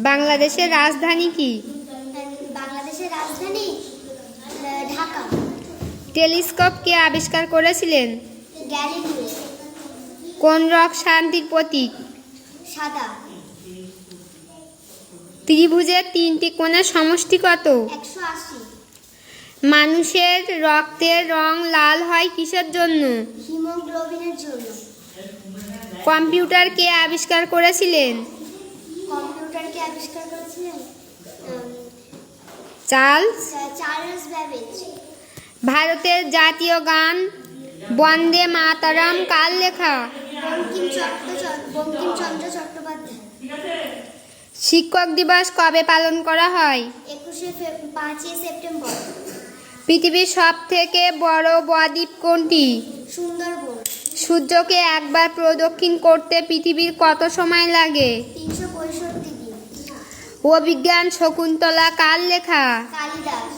বাংলাদেশের রাজধানী কি? বাংলাদেশের রাজধানী ঢাকা। টেলিস্কোপ কে আবিষ্কার করেছিলেন? গ্যালিলিও। কোন রং শান্তির প্রতীক? সাদা। ত্রিভুজের তিনটি কোণের সমষ্টি কত? 180। মানুষের রক্তের রং লাল হয় কিসের জন্য? হিমোগ্লোবিনের জন্য। কম্পিউটার কে আবিষ্কার করেছিলেন? কম্পিউটারকে আবিষ্কার করেছিলেন চার্লস ব্যাবেজ। ভারতের জাতীয় গান বন্দে মাতরম কার লেখা? বঙ্কিমচন্দ্র চট্টোপাধ্যায়। শিক্ষক দিবস কবে পালন করা হয়? 5ই সেপ্টেম্বর। পৃথিবীর সব থেকে বড় বদ্বীপ কোনটি? সুন্দরবন। সূর্যকে একবার প্রদক্ষিণ করতে পৃথিবীর কত সময় লাগে? 365 দিন। অভিজ্ঞান শকুন্তলা কার লেখা? কালিদাস।